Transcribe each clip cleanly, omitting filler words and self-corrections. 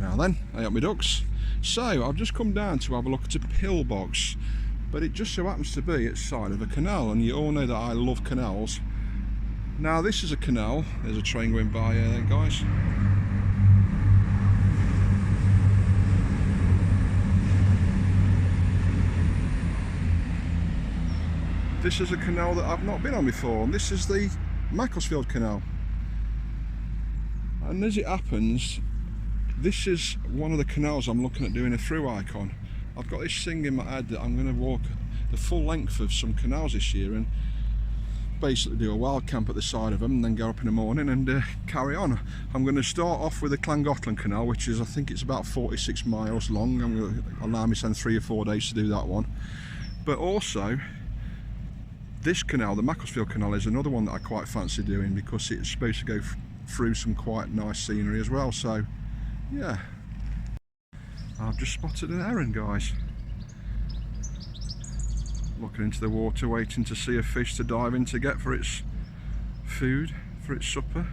Now then, I got my ducks. So I've just come down to have a look at a pillbox, but it just so happens to be at the side of a canal, and you all know that I love canals. Now this is a canal. There's a train going by there, guys. This is a canal that I've not been on before, and this is the Macclesfield Canal. And as it happens, this is one of the canals I'm looking at doing a through icon. I've got this thing in my head that I'm going to walk the full length of some canals this year and basically do a wild camp at the side of them, and then go up in the morning and carry on. I'm going to start off with the Llangollen Canal, which is, I think it's about 46 miles long. I'm going to allow myself 3 or 4 days to do that one. But also, this canal, the Macclesfield Canal, is another one that I quite fancy doing because it's supposed to go through some quite nice scenery as well. So yeah, I've just spotted an heron, guys. Looking into the water, waiting to see a fish to dive in to get for its food, for its supper.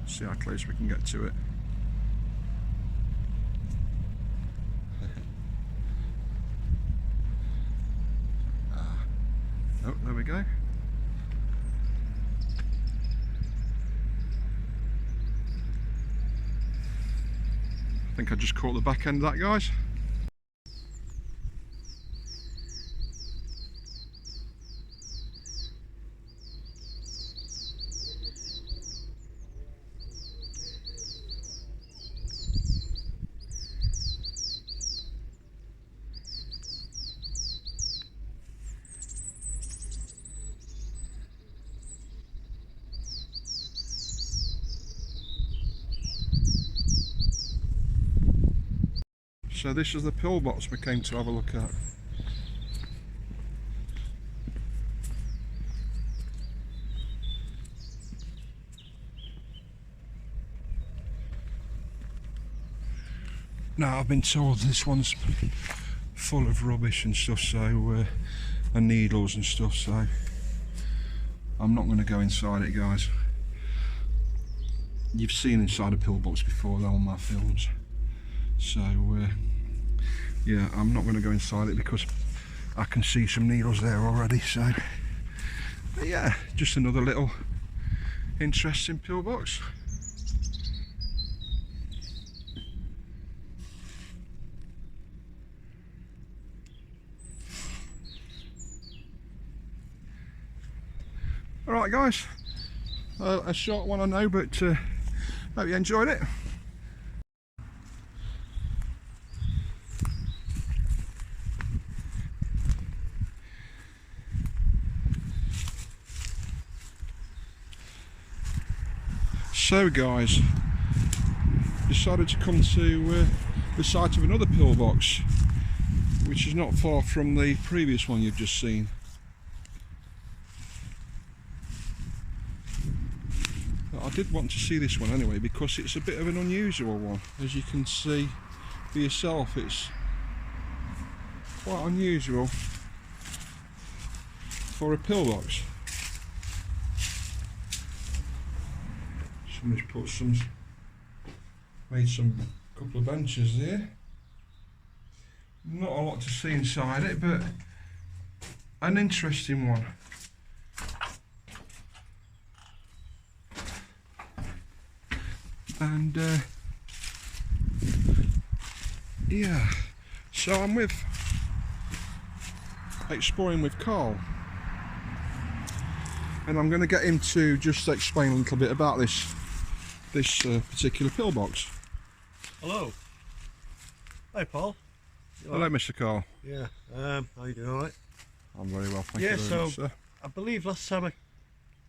See how close we can get to it. Oh, there we go. I think I just caught the back end of that, guys. So this is the pillbox we came to have a look at. Now I've been told this one's full of rubbish and stuff, so and needles and stuff, so I'm not going to go inside it, guys. You've seen inside a pillbox before though on my films, so yeah, I'm not going to go inside it because I can see some needles there already. So but yeah, just another little interesting pillbox. Alright guys, a short one I know, but hope you enjoyed it. So guys, decided to come to the site of another pillbox, which is not far from the previous one you've just seen. But I did want to see this one anyway because it's a bit of an unusual one. As you can see for yourself, it's quite unusual for a pillbox. Somebody's made some couple of benches there. Not a lot to see inside it, but an interesting one. And yeah, so I'm exploring with Carl, and I'm going to get him to just explain a little bit about this particular pillbox. Hello. Hi Paul. Hello Mr. Carl. Yeah, how you doing, alright? I'm very well, thank you very much, sir. I believe last time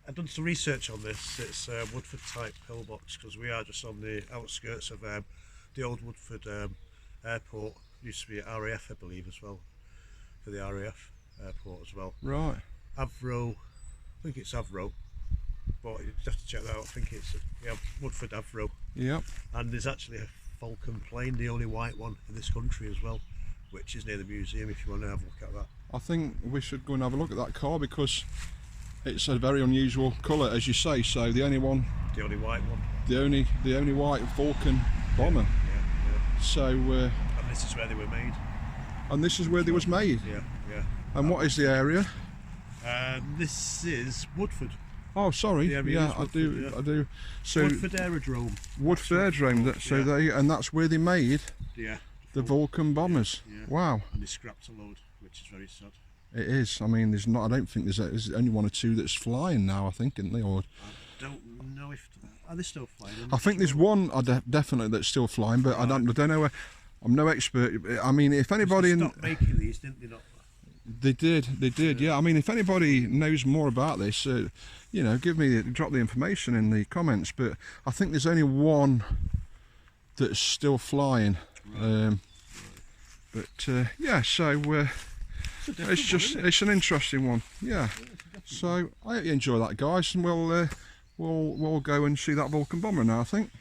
I'd done some research on this. It's a Woodford type pillbox because we are just on the outskirts of the old Woodford airport. Used to be at RAF, I believe, as well, for the RAF airport as well. Right. Avro, I think it's Avro, but you have to check that out. I think it's Woodford Avro. Yep. And there's actually a Falcon plane, the only white one in this country as well, which is near the museum if you want to have a look at that. I think we should go and have a look at that car because It's a very unusual colour, as you say. So the only one, The only white one. the only white Vulcan bomber. Yeah. So And this is where they were made. and this is where they was made. Yeah. And what is the area? This is Woodford. Oh, sorry. The area Yeah, is Woodford, yeah. I do. So Woodford Aerodrome. Woodford Aerodrome. And that's where they made Yeah. the Vulcan bombers. Yeah. Wow. And they scrapped a load, which is very sad. It is. I mean, there's not. I don't think there's only one or two that's flying now. I think, isn't they? Or I don't know if are they still flying. I think there's one. Definitely that's still flying, but I don't know. I'm no expert. I mean, if anybody, They stopped making these, didn't they? Not. they did. Yeah. I mean, if anybody knows more about this, you know, drop the information in the comments. But I think there's only one that's still flying. Right. Yeah. So. It's an interesting one, yeah. So I hope you enjoy that, guys, and we'll go and see that Vulcan bomber now, I think.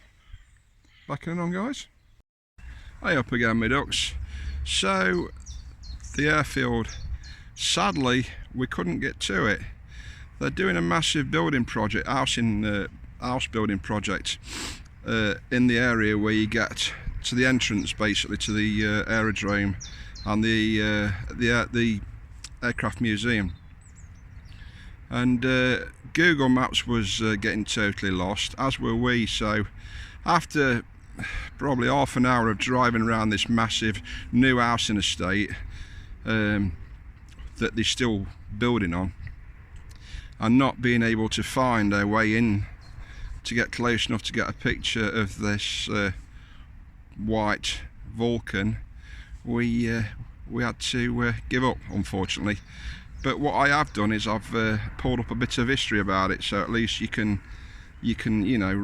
Backing on, guys. Hey up again, my ducks. So the airfield, sadly we couldn't get to it. They're doing a massive building project, house building project in the area where you get to the entrance, basically to the aerodrome and the aircraft museum. And Google Maps was getting totally lost, as were we. So after probably half an hour of driving around this massive new housing estate that they're still building on, and not being able to find our way in to get close enough to get a picture of this white Vulcan, we had to give up, unfortunately. But what I have done is I've pulled up a bit of history about it, so at least you can you know,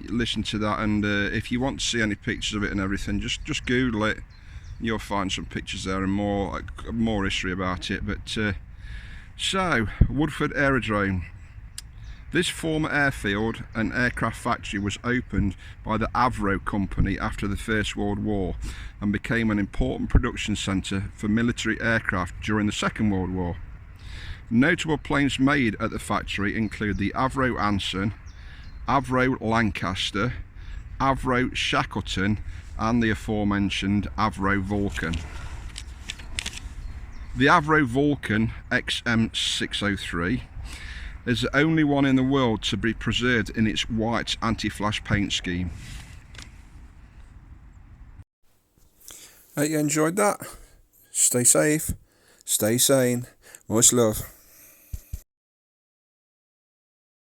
listen to that, and if you want to see any pictures of it and everything, just Google it. You'll find some pictures there and more history about it. But so Woodford Aerodrome. This former airfield and aircraft factory was opened by the Avro Company after the First World War and became an important production centre for military aircraft during the Second World War. Notable planes made at the factory include the Avro Anson, Avro Lancaster, Avro Shackleton and the aforementioned Avro Vulcan. The Avro Vulcan XM603 is the only one in the world to be preserved in its white anti-flash paint scheme. Hope you enjoyed that. Stay safe, stay sane, much love.